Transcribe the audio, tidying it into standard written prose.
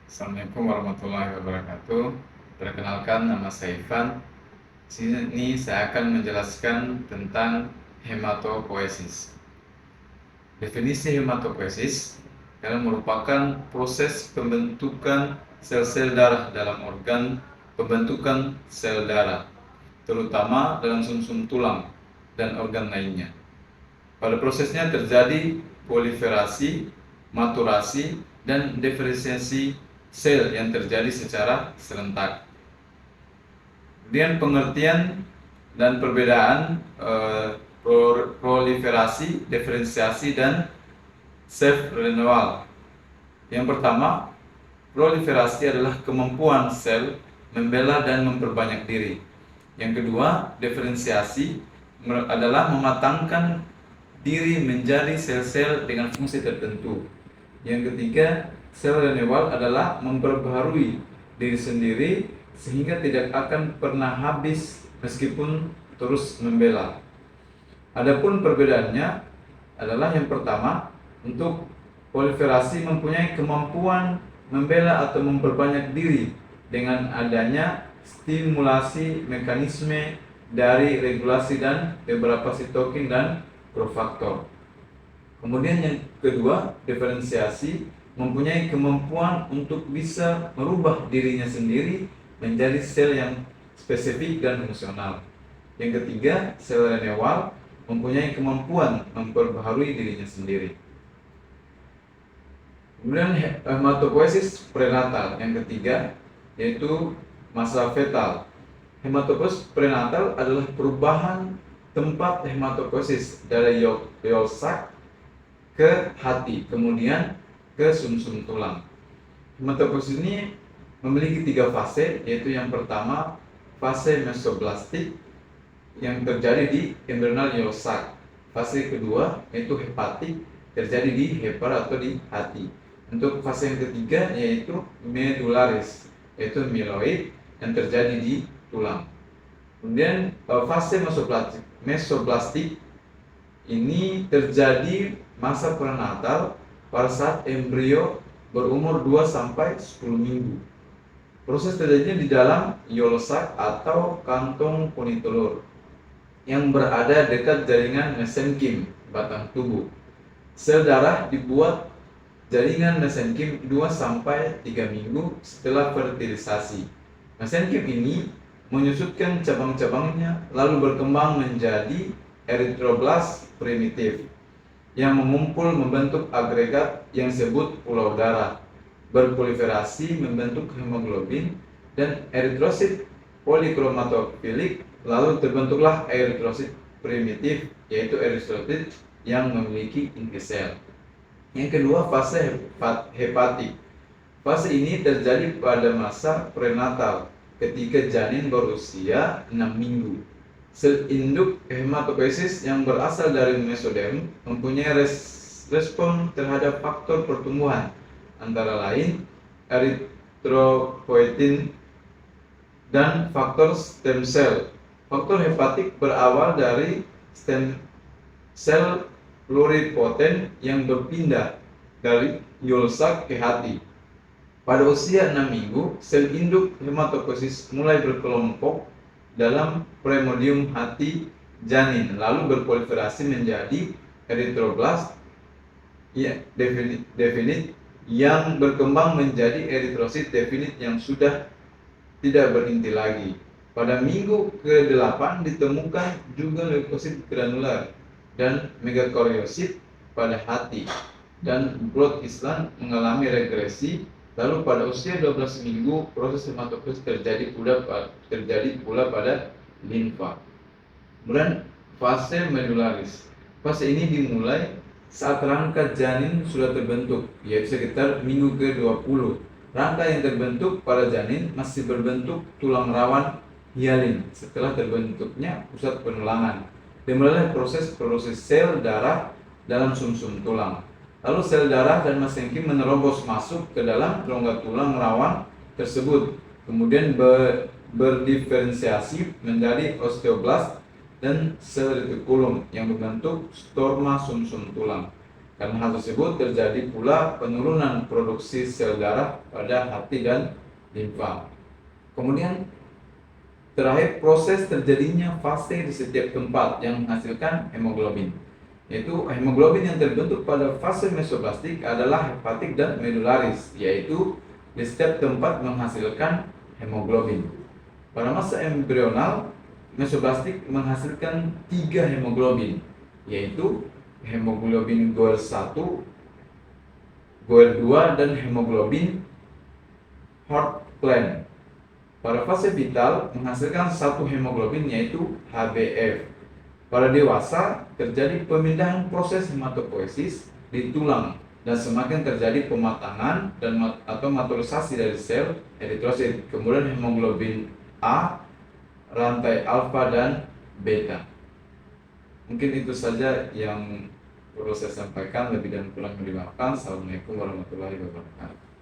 Assalamualaikum warahmatullahi wabarakatuh. Perkenalkan, nama saya Ivan. Sini saya akan menjelaskan tentang hematopoiesis. Definisi hematopoiesis adalah merupakan proses pembentukan sel-sel darah dalam organ pembentukan sel darah, terutama dalam sumsum tulang dan organ lainnya. Pada prosesnya terjadi proliferasi, maturasi, dan diferensiasi sel yang terjadi secara serentak. Kemudian pengertian dan perbedaan proliferasi, diferensiasi, dan self-renewal. Yang pertama, proliferasi adalah kemampuan sel membela dan memperbanyak diri. Yang kedua, diferensiasi adalah mematangkan diri menjadi sel-sel dengan fungsi tertentu. Yang ketiga, sel renewal adalah memperbaharui diri sendiri sehingga tidak akan pernah habis meskipun terus membela. Adapun perbedaannya adalah yang pertama, untuk proliferasi mempunyai kemampuan membela atau memperbanyak diri dengan adanya stimulasi mekanisme dari regulasi dan beberapa sitokin dan profaktor. Kemudian yang kedua, diferensiasi mempunyai kemampuan untuk bisa merubah dirinya sendiri menjadi sel yang spesifik dan fungsional. Yang ketiga, sel renewal mempunyai kemampuan memperbaharui dirinya sendiri. Kemudian hematopoiesis prenatal yang ketiga, yaitu masa fetal. Hematopoiesis prenatal adalah perubahan tempat hematopoiesis dari yolk sac ke hati, kemudian ke sumsum tulang. Hematopoiesis ini memiliki 3 fase, yaitu yang pertama fase mesoblastik yang terjadi di embryonal yolk sac. Fase kedua yaitu hepatik, terjadi di hepar atau di hati. Untuk fase yang ketiga yaitu medularis, yaitu myeloid yang terjadi di tulang. Kemudian fase mesoblastik ini terjadi masa prenatal pada saat embrio berumur 2-10 minggu. Proses terjadinya di dalam yolk sac atau kantong poni telur yang berada dekat jaringan mesenkim batang tubuh. Sel darah dibuat jaringan mesenkim 2-3 minggu setelah fertilisasi. Mesenkim ini menyusutkan cabang-cabangnya lalu berkembang menjadi eritroblast primitif yang mengumpul membentuk agregat yang disebut pulau darah, berproliferasi membentuk hemoglobin dan eritrosit polikromatophilik, lalu terbentuklah eritrosit primitif, yaitu eritrosit yang memiliki inti sel. Yang kedua, fase hepatik. Fase ini terjadi pada masa prenatal ketika janin berusia 6 minggu. Sel induk hematopoiesis yang berasal dari mesoderm mempunyai respon terhadap faktor pertumbuhan, antara lain eritropoietin dan faktor stem cell. Faktor hepatik berawal dari stem cell pluripotent yang berpindah dari yolk sac ke hati. Pada usia 6 minggu, sel induk hematopoiesis mulai berkelompok dalam primordium hati janin, lalu berproliferasi menjadi eritroblast definite yang berkembang menjadi eritrosit definite yang sudah tidak berinti lagi. Pada minggu ke-8 ditemukan juga leukosit granular dan megakaryosit pada hati, dan blood island mengalami regresi. Lalu pada usia 12 minggu proses hematopoiesis terjadi pula pada limfa. Kemudian fase medularis. Fase ini dimulai saat rangka janin sudah terbentuk, yaitu sekitar minggu ke-20. Rangka yang terbentuk pada janin masih berbentuk tulang rawan hialin setelah terbentuknya pusat penulangan. Dimulai proses sel darah dalam sumsum tulang. Lalu sel darah dan mesenkim menerobos masuk ke dalam rongga tulang rawan tersebut, kemudian berdiferensiasi menjadi osteoblast dan sel retikulum yang membentuk storma sumsum tulang. Karena hal tersebut terjadi pula penurunan produksi sel darah pada hati dan limfa. Kemudian terakhir, proses terjadinya fase di setiap tempat yang menghasilkan hemoglobin. Yaitu hemoglobin yang terbentuk pada fase mesoblastik adalah hepatik dan medularis, yaitu di setiap tempat menghasilkan hemoglobin. Pada masa embrional, mesoblastik menghasilkan 3 hemoglobin, yaitu hemoglobin Goel 1, Goel 2, dan hemoglobin Hort-Plane. Pada fase vital menghasilkan 1 hemoglobin, yaitu HbF. Pada dewasa terjadi pemindahan proses hematopoiesis di tulang dan semakin terjadi pematangan atau maturisasi dari sel eritrosit. Kemudian hemoglobin A, rantai alfa dan beta. Mungkin itu saja yang perlu saya sampaikan, lebih dan kurang dimaafkan. Assalamualaikum warahmatullahi wabarakatuh.